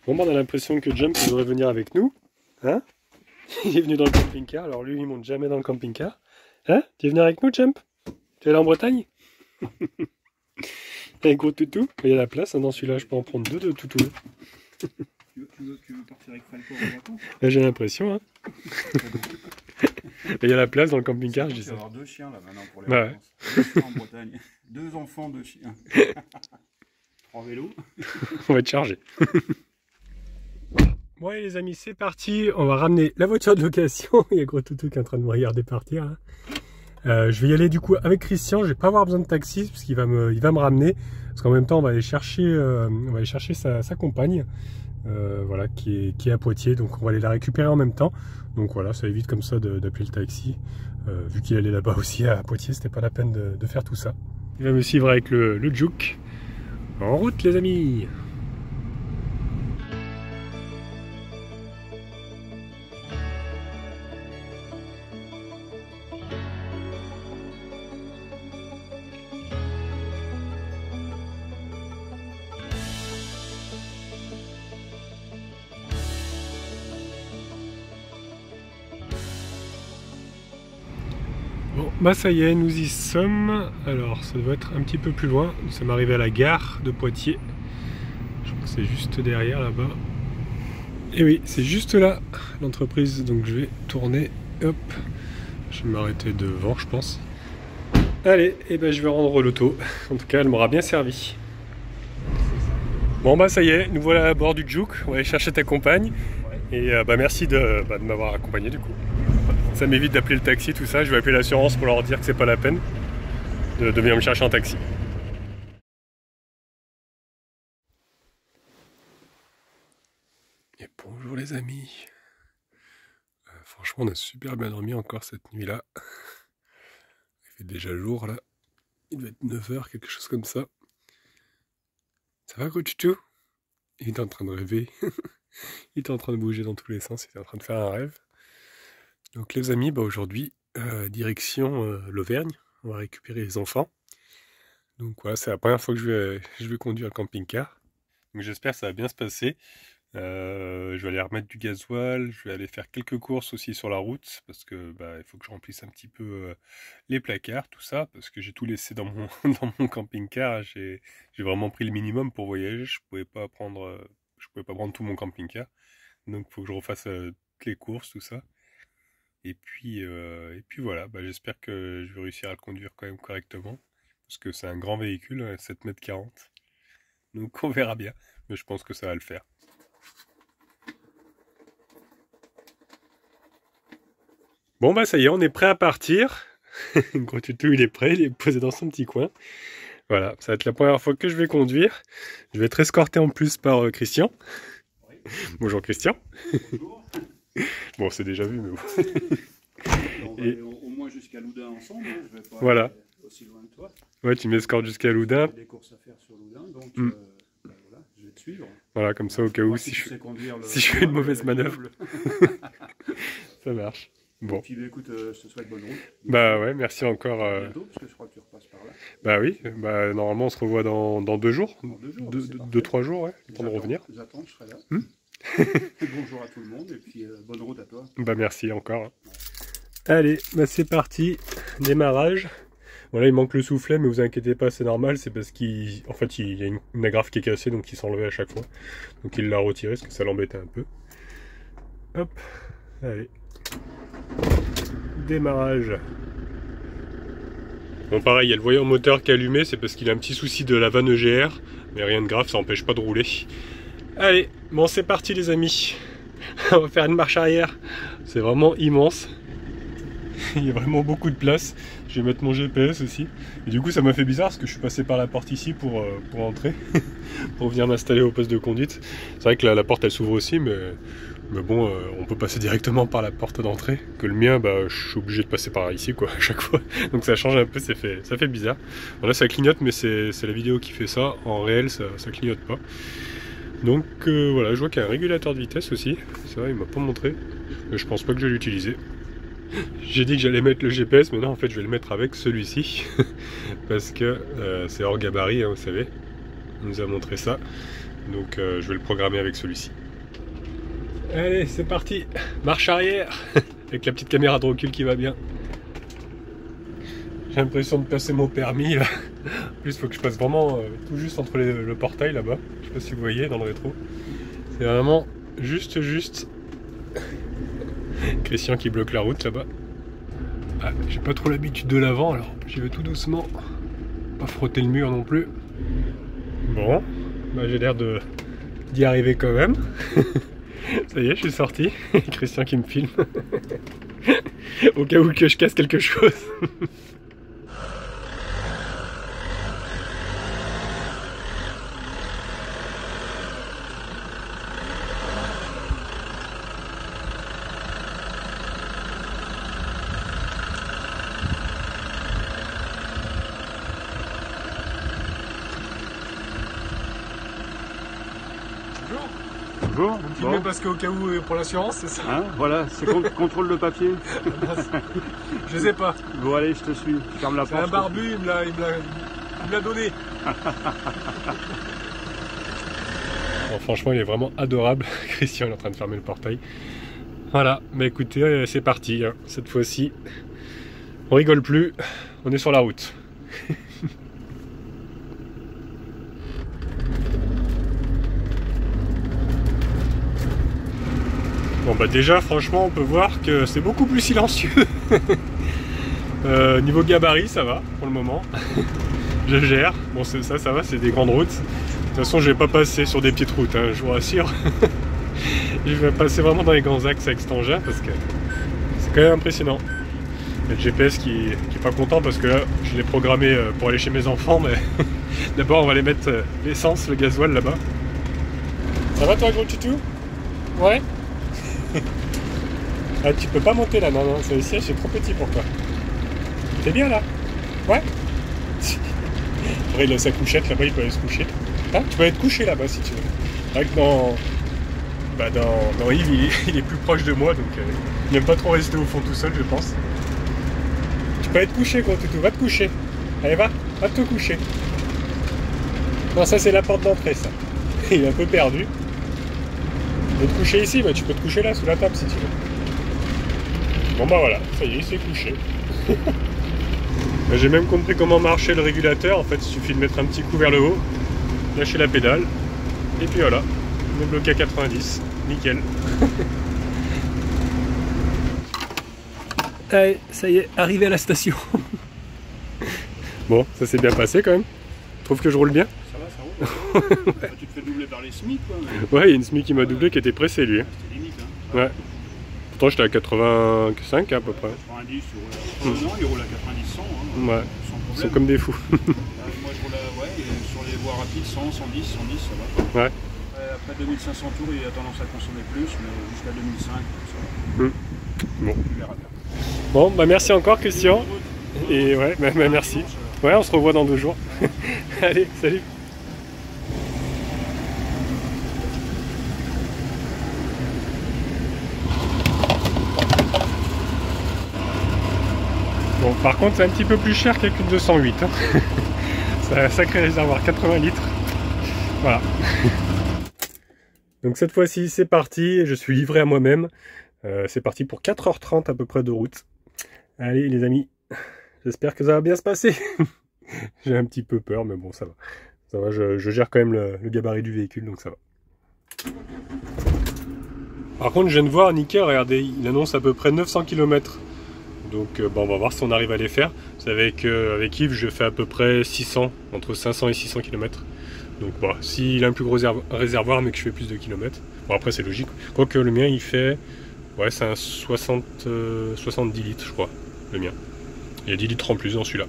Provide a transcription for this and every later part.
Bon, bah, on a l'impression que Jump devrait venir avec nous. Hein? Il est venu dans le camping-car, alors lui, il monte jamais dans le camping-car. Hein? Tu es venu avec nous, Jump? Tu es allé en Bretagne? T'as un gros toutou? Il y a la place, hein, dans celui-là, je peux en prendre deux de toutou. Tu veux partir avec Falco en vacances? J'ai l'impression, hein. Il y a la place dans le camping-car, je dis ça. ça. Il va y avoir 2 chiens là maintenant pour les Ouais. vacances. 2 chiens en Bretagne. 2 enfants, 2 chiens. 3 vélos. On va être chargé. Bon allez les amis, c'est parti. On va ramener la voiture de location. Il y a gros toutou qui est en train de me regarder partir. Hein. Je vais y aller du coup avec Christian. Je vais pas avoir besoin de taxi parce qu'il va me ramener. Parce qu'en même temps, on va aller chercher, sa compagne. Voilà, qui est à Poitiers. Donc on va aller la récupérer en même temps. Donc voilà, ça évite comme ça d'appeler le taxi. Vu qu'il allait là-bas aussi à Poitiers, c'était pas la peine de faire tout ça. Il va me suivre avec le Juke. En route les amis! Bon, bah ça y est, nous y sommes. Alors, ça doit être un petit peu plus loin. Nous sommes arrivés à la gare de Poitiers. Je crois que c'est juste derrière, là-bas. Et oui, c'est juste là, l'entreprise. Donc je vais tourner. Hop. Je vais m'arrêter devant, je pense. Allez, et ben je vais rendre l'auto. En tout cas, elle m'aura bien servi. Bon, bah ça y est, nous voilà à bord du Juke. On va aller chercher ta compagne. Et bah merci de m'avoir accompagné, du coup. Ça m'évite d'appeler le taxi, tout ça. Je vais appeler l'assurance pour leur dire que c'est pas la peine de venir me chercher un taxi. Et bonjour les amis. Franchement, on a super bien dormi encore cette nuit-là. Il fait déjà jour là. Il doit être 9 h, quelque chose comme ça. Ça va, gros tutu? Il est en train de rêver. Il était en train de bouger dans tous les sens. Il était en train de faire un rêve. Donc les amis, bah aujourd'hui, direction l'Auvergne, on va récupérer les enfants. Donc voilà, c'est la première fois que je vais conduire le camping-car. Donc j'espère que ça va bien se passer. Je vais aller remettre du gasoil, je vais aller faire quelques courses aussi sur la route, parce que bah, il faut que je remplisse un petit peu les placards, tout ça, parce que j'ai tout laissé dans mon camping-car. J'ai vraiment pris le minimum pour voyager, je pouvais pas prendre tout mon camping-car. Donc il faut que je refasse toutes les courses, tout ça. Et puis voilà, bah, j'espère que je vais réussir à le conduire quand même correctement. Parce que c'est un grand véhicule, 7,40 m. Donc on verra bien. Mais je pense que ça va le faire. Bon bah ça y est, on est prêt à partir. Gros tutu, il est prêt, il est posé dans son petit coin. Voilà, ça va être la première fois que je vais conduire. Je vais être escorté en plus par Christian. Oui. Bonjour Christian. Bonjour. Bon, c'est déjà vu, mais bon. On va aller au moins jusqu'à Loudun ensemble, hein. Je vais pas voilà. aller aussi loin que toi. Ouais, tu m'escortes jusqu'à Loudun. J'ai des courses à faire sur Loudun, donc bah voilà, je vais te suivre. Voilà, comme ça, au cas où, si je fais une mauvaise manœuvre. Ça marche. Bon. Et puis bah, écoute, je te souhaite bonne route. Bah ouais, merci encore. Bientôt, parce que je crois que tu repasses par là. Bah oui, bah normalement on se revoit dans 2 jours. Dans 2 jours. 2-3 jours, ouais, le temps de revenir. J'attends, je serai là. Bonjour à tout le monde, et puis bonne route à toi. Bah merci encore. Allez, bah c'est parti, démarrage. Voilà, il manque le soufflet, mais vous inquiétez pas, c'est normal, c'est parce qu'il fait, il y a une agrafe qui est cassée, donc il s'enlevait à chaque fois. Donc il l'a retiré, parce que ça l'embêtait un peu. Hop, allez. Démarrage. Bon pareil, il y a le voyant moteur qui est allumé, c'est parce qu'il a un petit souci de la vanne EGR, mais rien de grave, ça n'empêche pas de rouler. Allez, bon c'est parti les amis. On va faire une marche arrière. C'est vraiment immense. Il y a vraiment beaucoup de place. Je vais mettre mon GPS aussi. Et du coup ça m'a fait bizarre parce que je suis passé par la porte ici pour entrer. Pour venir m'installer au poste de conduite. C'est vrai que la porte elle s'ouvre aussi, mais bon, on peut passer directement par la porte d'entrée. Que le mien, bah, je suis obligé de passer par ici quoi, à chaque fois. Donc ça change un peu, ça fait bizarre. Bon, là ça clignote, mais c'est la vidéo qui fait ça. En réel ça clignote pas. Donc voilà, je vois qu'il y a un régulateur de vitesse aussi. C'est vrai, il m'a pas montré. Mais je pense pas que je vais l'utiliser. J'ai dit que j'allais mettre le GPS, mais non, en fait, je vais le mettre avec celui-ci. Parce que c'est hors gabarit, hein, vous savez. Il nous a montré ça. Donc je vais le programmer avec celui-ci. Allez, c'est parti. Marche arrière. Avec la petite caméra de recul qui va bien. J'ai l'impression de passer mon permis là. En plus, il faut que je passe vraiment tout juste entre le portail là-bas. Je sais pas si vous voyez dans le rétro. C'est vraiment juste. Christian qui bloque la route là-bas. Ah, j'ai pas trop l'habitude de l'avant, alors j'y vais tout doucement. Pas frotter le mur non plus. Bon, bah, j'ai l'air d'y arriver quand même. Ça y est, je suis sorti. Christian qui me filme. Au cas où que je casse quelque chose. Bonjour. Vous me filmez parce qu'au cas où pour l'assurance, c'est ça? Hein, voilà, c'est contrôle de papier. Je sais pas. Bon allez, je te suis. Je ferme la C'est porte. un barbu, il me l'a donné. Bon, franchement, il est vraiment adorable. Christian est en train de fermer le portail. Voilà, bah écoutez, c'est parti. Hein. Cette fois-ci, on rigole plus. On est sur la route. Bon bah déjà franchement on peut voir que c'est beaucoup plus silencieux. Niveau gabarit ça va pour le moment. Je gère. Bon ça va, c'est des grandes routes. De toute façon je vais pas passer sur des petites routes, hein, je vous rassure. Je vais passer vraiment dans les grands axes avec cet engin parce que c'est quand même impressionnant. Il y a le GPS qui est pas content parce que là je l'ai programmé pour aller chez mes enfants, mais d'abord on va aller mettre l'essence, le gasoil là-bas. Ça va toi gros tutou? Ouais. Ah, tu peux pas monter là, non, ce siège c'est trop petit pour toi. T'es bien là? Ouais. Après il a sa couchette là-bas, il peut aller se coucher. Ah, tu peux être couché là-bas si tu veux. C'est vrai que dans Yves il est plus proche de moi, donc il n'aime pas trop rester au fond tout seul je pense. Tu peux être couché gros toutou, va te coucher. Allez va te coucher. Non ça c'est la porte d'entrée ça. Il est un peu perdu. Tu peux te coucher ici, bah tu peux te coucher là sous la table si tu veux. Bon bah voilà, ça y est, il s'est couché. J'ai même compris comment marchait le régulateur. En fait, il suffit de mettre un petit coup vers le haut, lâcher la pédale, et puis voilà, on est bloqué à 90, nickel. Allez, ça y est, arrivé à la station. Bon, ça s'est bien passé quand même. Tu trouves que je roule bien? Ça roule. Ouais. Tu te fais doubler par les SMIC quoi. Mais... Ouais, il y a une SMIC qui m'a doublé qui était pressée lui. C'était limite hein. Ouais. Pourtant j'étais à 85 à peu près. 90, non, il roule à 90, 100. Hein, ouais, ils sont comme des fous. Moi je roule à, sur les voies rapides, 100, 110, 110, ça va. Ouais. Après 2500 tours, il a tendance à consommer plus, mais jusqu'à 2005, ça va. Bon. Tu verras bien. Bon, bah merci encore Christian. Et ouais, bah, merci. Ouais, on se revoit dans 2 jours. Allez, salut. Bon, par contre, c'est un petit peu plus cher qu'avec une 208. Hein. C'est un sacré réservoir, 80 litres. Voilà. Donc cette fois-ci, c'est parti. Je suis livré à moi-même. C'est parti pour 4h30 à peu près de route. Allez les amis, j'espère que ça va bien se passer. J'ai un petit peu peur, mais bon, ça va. Ça va, je gère quand même le gabarit du véhicule, donc ça va. Par contre, je viens de voir Nicker, regardez, il annonce à peu près 900 km. Donc bon, on va voir si on arrive à les faire. C'est avec Yves, je fais à peu près 600, entre 500 et 600 km. Donc bon, s'il a un plus gros réservoir, mais que je fais plus de kilomètres. Bon, après c'est logique. Quoique le mien, il fait... Ouais, c'est un 70 litres, je crois, le mien. Il y a 10 litres en plus dans celui-là.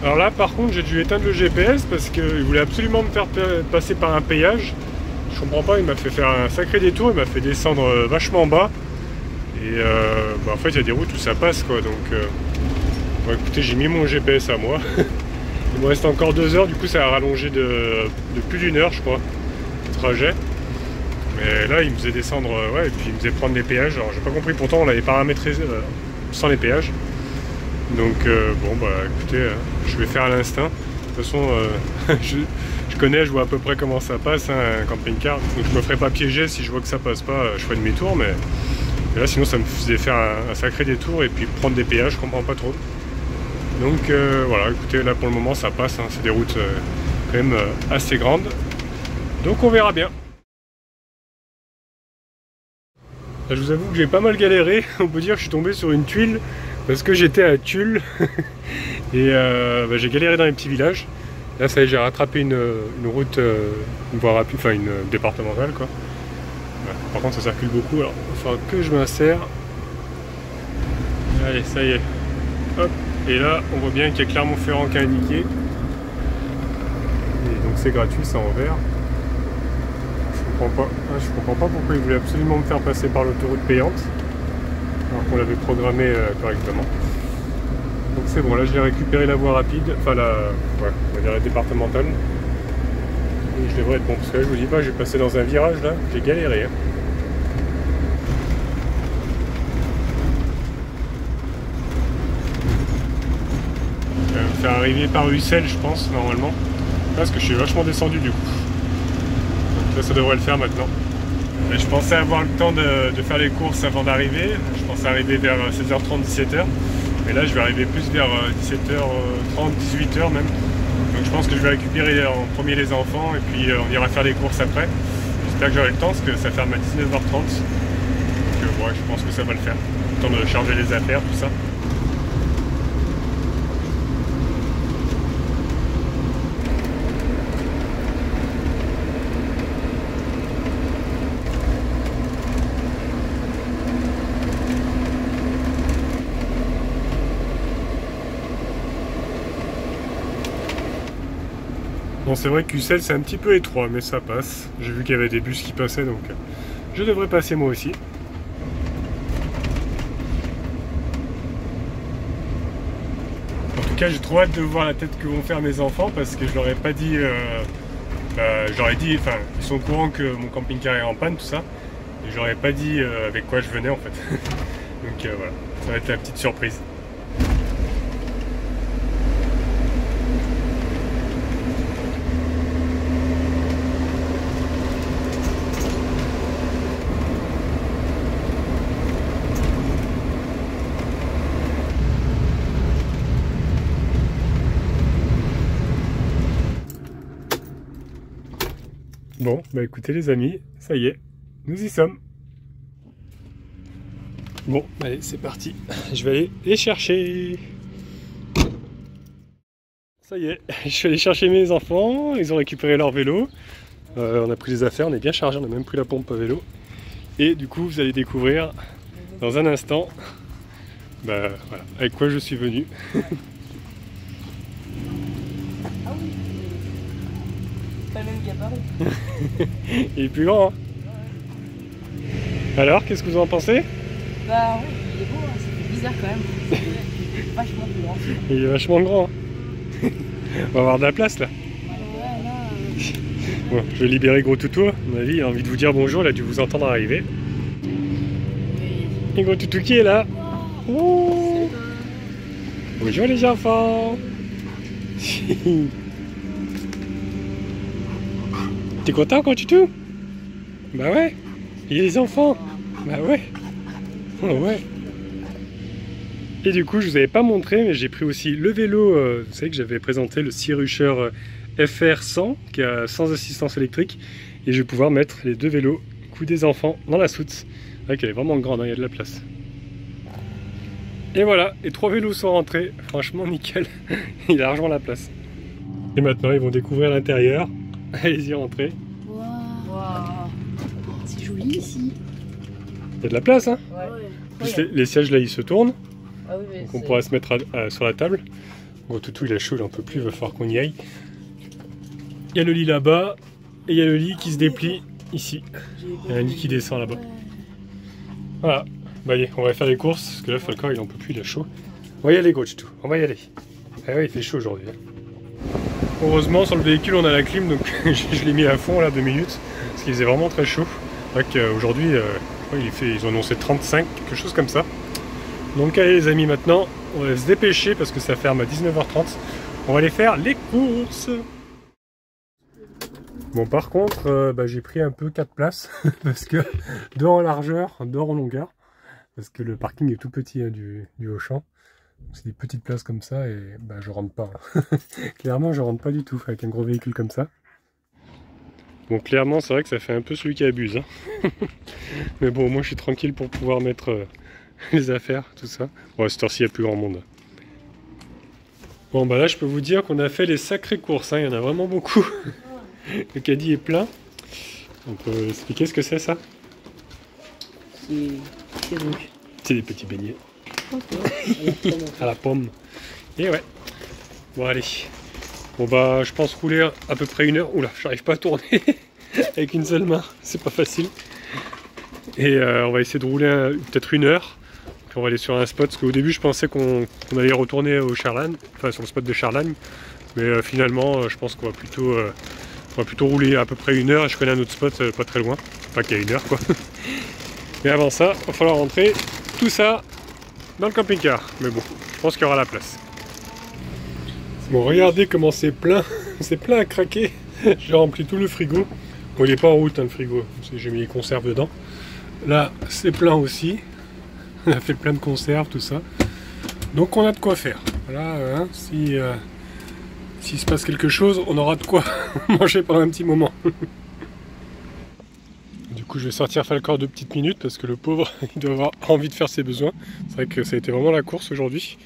Alors là par contre j'ai dû éteindre le GPS parce qu'il voulait absolument me faire passer par un péage. Je comprends pas, il m'a fait faire un sacré détour, il m'a fait descendre vachement bas. Et bah, en fait il y a des routes où ça passe quoi, donc bon, écoutez, j'ai mis mon GPS à moi. Il me reste encore 2 heures, du coup ça a rallongé de plus d'1 heure je crois le trajet. Mais là il me faisait descendre, ouais, et puis il me faisait prendre les péages. Alors j'ai pas compris, pourtant on l'avait paramétré sans les péages. Donc bon bah écoutez, je vais faire à l'instinct. De toute façon je connais, je vois à peu près comment ça passe, hein, un camping-car. Donc je me ferai pas piéger, si je vois que ça passe pas, je ferai demi-tour, mais là sinon ça me faisait faire un sacré détour et puis prendre des péages, je comprends pas trop. Donc voilà, écoutez, là pour le moment ça passe, hein, c'est des routes quand même assez grandes. Donc on verra bien. Là, je vous avoue que j'ai pas mal galéré, on peut dire que je suis tombé sur une tuile parce que j'étais à Tulle et bah, j'ai galéré dans les petits villages. Là ça y est, j'ai rattrapé une route, une voie rapide, enfin une départementale quoi. Voilà. Par contre ça circule beaucoup, alors il va falloir que je m'insère. Allez, ça y est. Hop. Et là on voit bien qu'il y a Clermont-Ferrand qui est indiqué. Et donc c'est gratuit, c'est en vert. Je comprends pas pourquoi il voulait absolument me faire passer par l'autoroute payante alors qu'on l'avait programmé correctement. Donc c'est bon, là j'ai récupéré la voie rapide, enfin on va dire la départementale. Et je devrais être bon, parce que là je vous dis pas, j'ai passé dans un virage là, j'ai galéré. Hein. Je vais me faire arriver par Ussel je pense, normalement. Parce que je suis vachement descendu du coup. Donc là ça devrait le faire maintenant. Et je pensais avoir le temps de faire les courses avant d'arriver. Je pensais arriver vers 16h30, 17h. Mais là je vais arriver plus vers 17h30, 18h même. Donc je pense que je vais récupérer en premier les enfants et puis on ira faire les courses après. J'espère que j'aurai le temps parce que ça ferme à 19h30. Donc ouais, je pense que ça va le faire. Le temps de charger les affaires, tout ça. Bon, c'est vrai qu'Ussel c'est un petit peu étroit, mais ça passe. J'ai vu qu'il y avait des bus qui passaient, donc je devrais passer moi aussi. En tout cas, j'ai trop hâte de voir la tête que vont faire mes enfants parce que je leur ai pas dit. J'aurais dit, enfin, ils sont au courant que mon camping-car est en panne, tout ça. Et je leur ai pas dit avec quoi je venais en fait. Donc voilà, ça va être la petite surprise. Bon, bah écoutez les amis, ça y est, nous y sommes. Bon, allez, c'est parti. Je vais aller les chercher. Ça y est, je suis allé chercher mes enfants, ils ont récupéré leur vélo. On a pris les affaires, on est bien chargé, on a même pris la pompe à vélo. Et du coup, vous allez découvrir dans un instant, bah voilà, avec quoi je suis venu. Pas le même gabarit. Il est plus grand, hein. Alors, qu'est-ce que vous en pensez? Bah oui, il est beau, hein. C'est bizarre quand même. Il est vachement plus grand. Il est vachement grand. On va avoir de la place là. Ouais, là. Bon, je vais libérer Gros Toutou. À mon avis, il a envie de vous dire bonjour, il a dû vous entendre arriver. Oui. Et Gros Toutou qui est là. Oh. Bonjour les enfants. T'es content Gros Toutou? Bah ouais. Il y a les enfants. Bah ouais. Oh ouais. Et du coup, je vous avais pas montré, mais j'ai pris aussi le vélo. Vous savez que j'avais présenté le Sea-Rusher FR100 qui a sans assistance électrique. Et je vais pouvoir mettre les 2 vélos coup des enfants dans la soute. C'est vrai qu'elle est vraiment grande, hein, il y a de la place. Et voilà, et 3 vélos sont rentrés. Franchement, nickel. Il a largement la place. Et maintenant, ils vont découvrir l'intérieur. Allez-y, rentrez. Wow. C'est joli ici. Il y a de la place, hein. Ouais. Plus les sièges là, ils se tournent. Ah oui, mais Donc on pourra se mettre sur la table. Gros toutou il est chaud, il en peut plus, il va falloir qu'on y aille. Il y a le lit là-bas, et il y a le lit qui se déplie ici. Il y a un lit qui descend là-bas. Voilà, bah allez, on va faire les courses, parce que là Falcor il en peut plus, il est chaud. On va y aller gros toutou, on va y aller. Ah ouais, il fait chaud aujourd'hui. Heureusement sur le véhicule on a la clim, donc je l'ai mis à fond là 2 minutes, parce qu'il faisait vraiment très chaud. C'est vrai qu'aujourd'hui, ils ont annoncé 35, quelque chose comme ça. Donc allez les amis, maintenant on va se dépêcher parce que ça ferme à 19h30. On va aller faire les courses. Bon par contre, j'ai pris un peu 4 places parce que 2 en largeur, 2 en longueur. Parce que le parking est tout petit hein, du Auchan. C'est des petites places comme ça et je rentre pas. Clairement je rentre pas du tout avec un gros véhicule comme ça. Bon clairement c'est vrai que ça fait un peu celui qui abuse. Hein. Mais bon moi je suis tranquille pour pouvoir mettre les affaires, tout ça. Bon à cette heure-ci il n'y a plus grand monde. Bon bah là je peux vous dire qu'on a fait les sacrées courses, hein. Il y en a vraiment beaucoup. Le caddie est plein. On peut expliquer ce que c'est ça? C'est rouge. C'est des petits beignets. Okay. À la pomme. Et ouais. Bon allez. Bon bah je pense rouler à peu près 1 heure. Oula, j'arrive pas à tourner avec une seule main. C'est pas facile. Et on va essayer de rouler peut-être 1 heure. Puis on va aller sur un spot. Parce qu'au début je pensais qu'on allait retourner au Charlane. Enfin sur le spot de Charlane. Mais finalement je pense qu'on va plutôt rouler à peu près 1 heure. Et je connais un autre spot pas très loin. Enfin qui a 1 heure quoi. Mais avant ça, il va falloir rentrer tout ça dans le camping-car. Mais bon, je pense qu'il y aura la place. Bon, regardez comment c'est plein. C'est plein à craquer. J'ai rempli tout le frigo. Bon, il n'est pas en route hein, le frigo. J'ai mis les conserves dedans. Là, c'est plein aussi. On a fait plein de conserves, tout ça. Donc on a de quoi faire. Voilà, hein, s'il se passe quelque chose, on aura de quoi manger pendant un petit moment. Du coup, je vais sortir Falcor 2 petites minutes parce que le pauvre, il doit avoir envie de faire ses besoins. C'est vrai que ça a été vraiment la course aujourd'hui.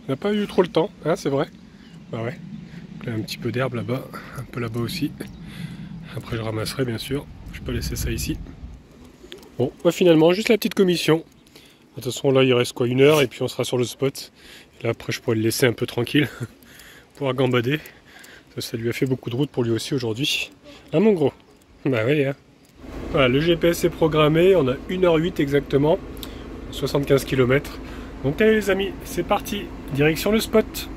On n'a pas eu trop le temps, hein, c'est vrai. Bah ouais. Donc là, un petit peu d'herbe là-bas, un peu là-bas aussi. Après, je ramasserai bien sûr. Je peux laisser ça ici. Bon, bah finalement, juste la petite commission. De toute façon, là, il reste quoi 1 heure et puis on sera sur le spot. Et là, après, je pourrais le laisser un peu tranquille. Pouvoir gambader. Ça lui a fait beaucoup de route pour lui aussi aujourd'hui. Hein, mon gros? Bah oui, hein. Voilà, le GPS est programmé, on a 1h08 exactement, 75 km. Donc allez les amis, c'est parti, direction le spot.